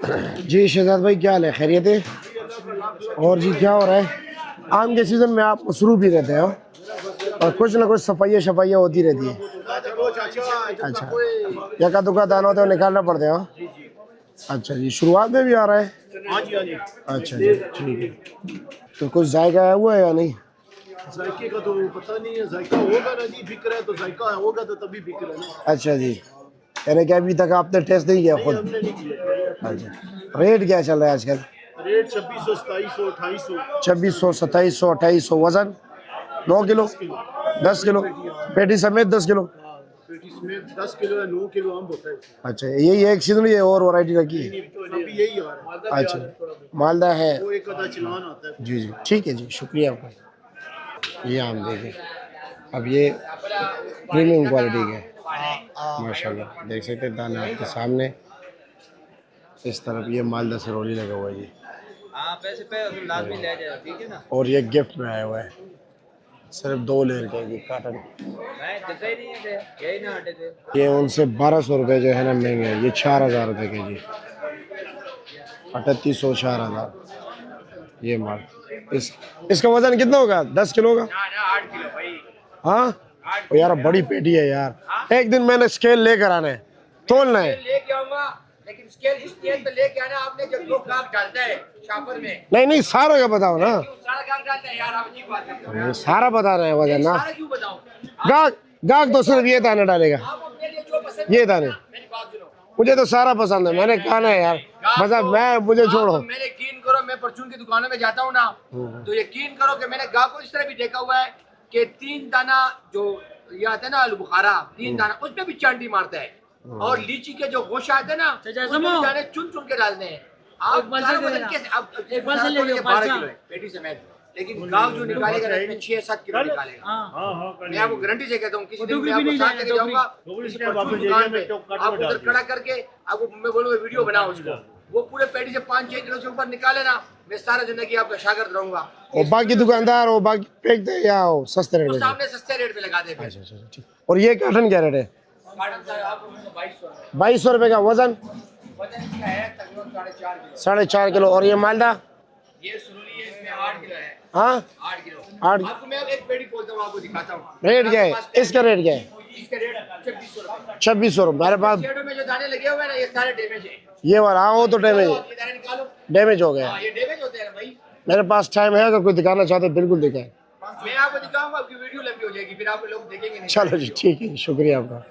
जी शहजाद भाई, क्या हाल है? खैरियत है? और जी क्या हो रहा है? आम के सीज़न में आप मसरूफ ही रहते हो और कुछ ना कुछ सफाइयाँ शफाइयाँ होती रहती है। अच्छा, यका दुका दाना होता है निकालना पड़ता है। हाँ? अच्छा जी, शुरुआत में भी आ रहा है? हाँ जी, हाँ जी। अच्छा जी, ठीक है। तो कुछ जायका आया हुआ है या नहीं? जायके का तो पता नहीं है, जायका होगा ना जी, बिक रहा है तो जायका होगा तो तभी बिक रहा है ना। अच्छा जी, यानी कि अभी तक आपने टेस्ट नहीं किया नहीं, खुद? हमने नहीं किया। अच्छा, रेट क्या चल रहा है आजकल? रेट 2600, 2700, 2800। 2600, 2700, 2800। वजन 9 किलो, 10 किलो, पेटी समेत 10 किलो। हाँ, पेटी समेत 10 किलो या 9 किलो आम होता है। अच्छा, यही एक सीजन ये और वैरायटी रखी है? अभी यही आ रहा है। अच्छा, मालदा है। वो एक आधा चलान आता है। जी जी, ठीक है जी, शुक्रिया आपका। ये आम देखें, अब ये प्रीमियम क्वालिटी के हैं माशाल्लाह, देख सकते हैं दाना आपके सामने। इस तरफ ये मालदा सिरोली लगा हुआ है जी। पैसे पे लाजमी ले जाए, ठीक है ना। और ये गिफ्ट में आया हुआ है, सिर्फ 2 लेयर के जी काटन। मैं देते ही नहीं थे, यही ना हटे थे। ये उनसे 1200 रुपये जो है ना महंगे हैं, ये 4000 रुपये के जी। 3800, 4000 ये माल। इसका वजन कितना होगा? 10 किलो का? 8 किलो भाई। हाँ, और यार बड़ी पेटी है यार। एक दिन मैंने स्केल लेकर आना है, तोलना है। लेके आऊंगा, लेकिन स्केल तो लेके आना आपने, जब लोग काम डालता है शापर में। नहीं नहीं, सारा का बताओ ना। सारा काम डालता है यार, आप अच्छी बात करते हो। सारा बताना है वजन ना। सारा क्यों बताऊं? गाहक गाहक तो सिर्फ ये दाना डालेगा, आप अपने लिए जो पसंद ये दाने। मेरी बात सुनो। मुझे तो सारा पसंद है, मैंने कहा ना यार, मतलब मैं, मुझे छोड़ो। मैंने यकीन करो, मैं परचून की दुकानों में जाता हूँ ना, तो यकीन करो कि मैंने गाहक को इस तरह भी देखा हुआ है कि 3 दाना जो ये आता है ना आलू बुखारा, 3 दाना उसमें भी चांटी मारता है। और लीची के जो गोशा आते हैं ना, उसमें भी दाने चुन चुन के डालते हैं। आप सारा वजन कैसे? अब एक बार से ले लो 12 किलो है पेटी समेत, लेकिन गाँव जो निकालेगा ना इसमें 6-7 किलो निकालेगा। मैं आपको गारंटी से कहता हूँ, किसी दिन मैं आपको साथ लेके जाऊंगा दुकान पे, आप उधर खड़ा करके आपको मैं बोलूँगा वीडियो बनाओ उसको, वो पूरे पेटी से 5-6 किलो से ऊपर निकाले ना, मैं सारा जिंदगी आपका शागिर्द रहूंगा। और बाकी दुकानदार वो बाकी फेंकते हैं या वो सस्ते रेट वो में? सामने सस्ते रेट पे लगा दे। अच्छा अच्छा ठीक। और ये काटन क्या रेट है? कार्टन का आपको 2200 है। 2200 रुपये का। वजन वजन क्या है? तकरीबन 4.5 किलो। 4.5 किलो। और ये मालदा? ये सुरुली है, इसमें 8 किलो है। हाँ, 8 किलो। 8। आपको मैं एक पेटी खोलता हूँ, आपको दिखाता हूँ रेट क्या है इसका? रेट क्या है? इसका रेट 2600 रुपये। 2600 रुपये। मेरे पास शेडो में जो दाने लगे हुए हैं ना, ये सारे डैमेज है। ये वाला, हाँ वो तो डैमेज ये दाने निकालो। डैमेज हो गया। हाँ, ये डैमेज होते हैं ना भाई। मेरे पास टाइम है, अगर कोई दिखाना चाहते बिल्कुल दिखाएं। मैं आपको दिखाऊंगा, आपकी वीडियो लंबी हो जाएगी, फिर आप लोग देखेंगे नहीं। चलो जी, ठीक है, शुक्रिया आपका।